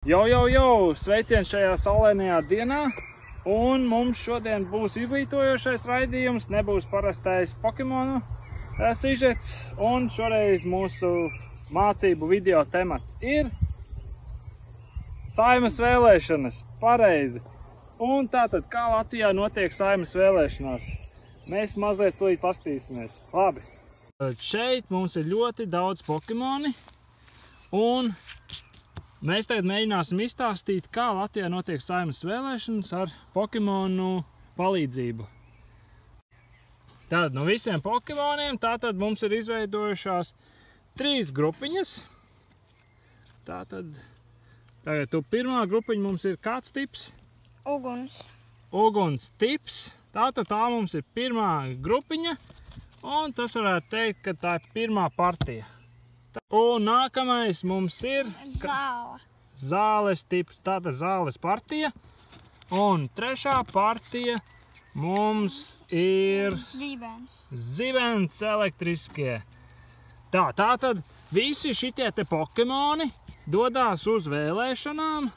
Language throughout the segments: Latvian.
Jo! Sveiciens šajā saulainajā dienā, un mums šodien būs izglītojošais raidījums, nebūs parastais Pokemonu sižets, un šoreiz mūsu mācību video temats ir Saeimas vēlēšanas, pareizi. Un tātad, kā Latvijā notiek Saeimas vēlēšanās? Mēs mazliet tūlīt pastīsimies. Labi. Šeit mums ir ļoti daudz Pokemoni, un mēs tagad mēģināsim izstāstīt, kā Latvijā notiek Saeimas vēlēšanas ar Pokemonu palīdzību. Tātad no visiem Pokemoniem tātad mums ir izveidojušās 3 grupiņas. Tātad tagad pirmā grupiņa mums ir kāds tips? Uguns. Uguns tips. Tātad tā mums ir pirmā grupiņa, un tas varētu teikt, ka tā ir pirmā partija. Un nākamais mums ir zāles tips, tātad zāles partija. Un trešā partija mums ir zibens elektriskie. Tātad visi šitie te Pokemoni dodās uz vēlēšanām,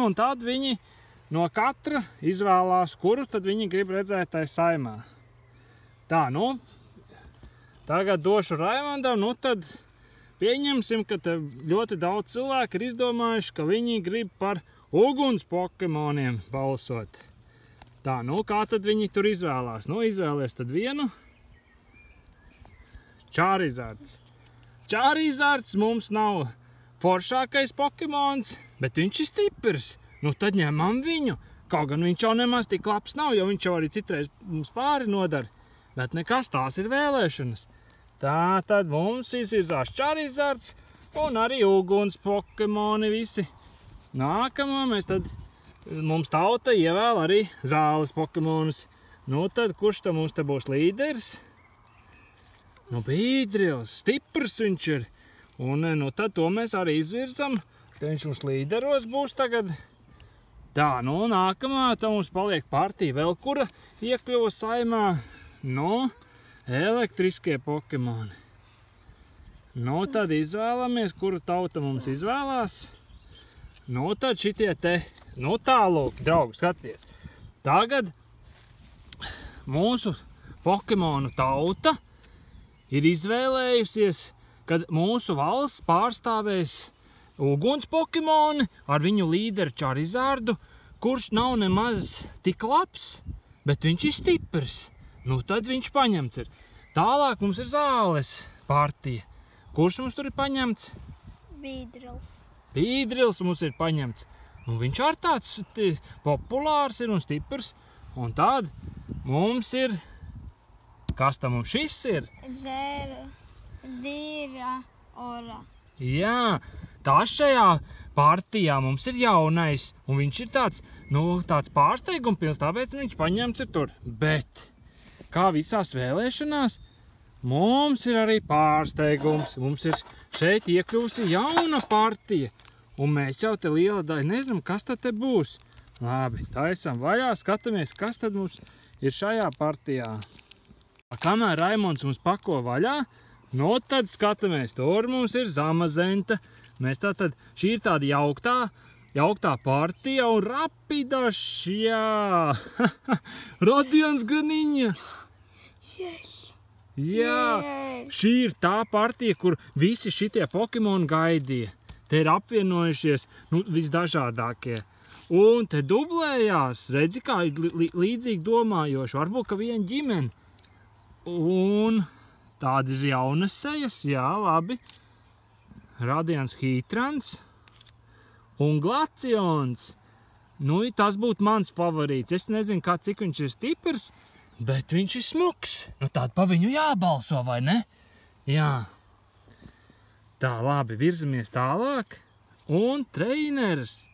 un tad viņi no katra izvēlās, kuru tad viņi grib redzēt tai saimā. Tā, tagad došu Raimondam, tad pieņemsim, ka te ļoti daudz cilvēku ir izdomājuši, ka viņi grib par uguns Pokemoniem balsot. Tā, kā tad viņi tur izvēlās? Izvēlies tad vienu. Charizards. Charizards mums nav foršākais Pokemons, bet viņš ir stiprs. Tad ņemam viņu. Kaut gan viņš jau nemaz tik labs nav, jo viņš jau arī citreiz mums pāri nodara. Bet nekas, tās ir vēlēšanas. Tātad mums izvirzās Charizards un arī uguns Pokemoni visi. Nākamā mums tauta ievēl arī zāles Pokemonus. Tad kurš tad mums te būs līderis? Beedrills, stiprs viņš ir. Un tad to mēs arī izvirzam, ka viņš mums līderos būs tagad. Tā, nākamā tā mums paliek partija vēl, kura iekļuva saimā. Elektriskie Pokemoni. Tad izvēlamies, kuru tauta mums izvēlās. Tad šitie te, tālūk, draugi, skaties. Tagad mūsu Pokemonu tauta ir izvēlējusies, kad mūsu valsts pārstāvēs uguns Pokemoni ar viņu līderi Charizardu, kurš nav nemaz tik labs, bet viņš ir stiprs. Tad viņš paņemts ir. Tālāk mums ir zāles partija. Kurš mums tur ir paņemts? Beedrills. Beedrills mums ir paņemts. Viņš arī tāds populārs ir un stiprs. Un tad mums ir... Kas tam mums šis ir? Zeraora. Jā, tas šajā partijā mums ir jaunais. Un viņš ir tāds pārsteigumpilns, tāpēc viņš paņemts ir tur. Bet... Kā visās vēlēšanās, mums ir arī pārsteigums. Mums ir šeit iekļūsi jauna partija. Un mēs jau te liela daļa nezinām, kas tad te būs. Labi, taisam vaļā, skatāmies, kas tad mums ir šajā partijā. Kamēr Raimonds mums pako vaļā, tad skatāmies, tur mums ir Zamazenta. Šī ir tāda jauktā partija un Rapidašs, jā. Radians Graniņa. Jā, šī ir tā partija, kur visi šitie Pokemoni gaidīja. Te ir apvienojušies visdažādākie. Un te dublējās, redzi, kā līdzīgi domājoši, varbūt, ka viena ģimene. Un tādas jaunas sejas, jā, labi. Radians Heatrans un Glaceons. Tas būtu mans favorīts. Es nezinu, cik viņš ir stiprs, bet viņš ir smuks. Tād pa viņu jābalso, vai ne? Jā. Tā, labi, virzamies tālāk. Un treneris.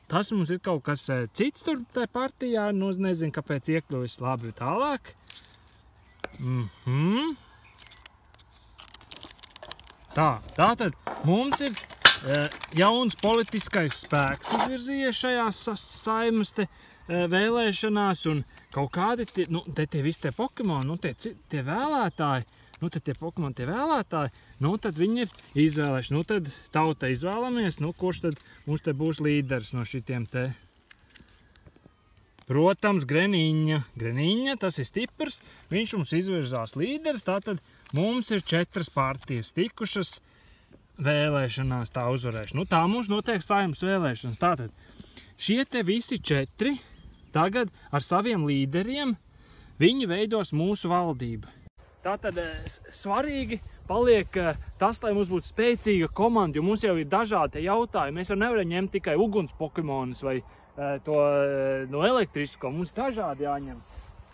Tas mums ir kaut kas cits tur tajā partijā. Nezinu, kāpēc iekļuvis. Labi, tālāk. Tātad mums ir jauns politiskais spēks izvirzījies šajās Saeimas vēlēšanās, un kaut kādi tie visi tie Pokemoni, tie vēlētāji, nu tad tie Pokemoni, tie vēlētāji, nu tad viņi ir izvēlējuši, nu tad tauta izvēlamies, nu kurš tad mums te būs līderis no šitiem te. Protams, Greniņa. Greniņa, tas ir stiprs, viņš mums izvirzās līderis, tātad mums ir 4 partijas tikušas vēlēšanās tā uzvarēšana. Nu tā mums notiek Saeimas vēlēšanas, tātad šie te visi 4 tagad ar saviem līderiem viņi veidos mūsu valdību. Tātad svarīgi paliek tas, lai mums būtu spēcīga komanda, jo mums jau ir dažādi jautājumi. Mēs jau nevaram ņemt tikai uguns Pokemonus vai to no elektrisko. Mums dažādi jāņem.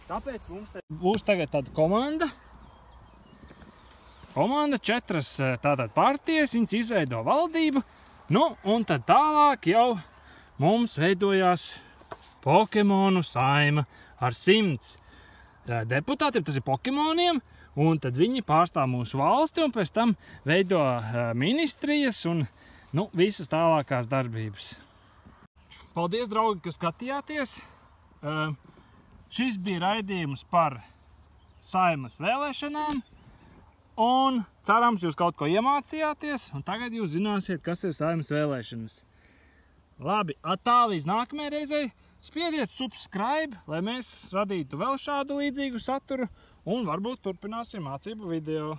Tāpēc mums būs tagad tāda komanda. Komanda 4 tātad partijas, viņas izveido valdību. Nu, un tad tālāk jau mums veidojās Pokemonu saima ar 100 deputātiem, tas ir Pokemoniem, un tad viņi pārstāv mūsu valsti un pēc tam veido ministrijas un visas tālākās darbības. Paldies, draugi, ka skatījāties! Šis bija raidījums par Saeimas vēlēšanām, un cerams, jūs kaut ko iemācījāties, un tagad jūs zināsiet, kas ir Saeimas vēlēšanas. Labi, atā līdz nākamajai reizei! Spiediet subscribe, lai mēs radītu vēl šādu līdzīgu saturu un varbūt turpināsim mācību video.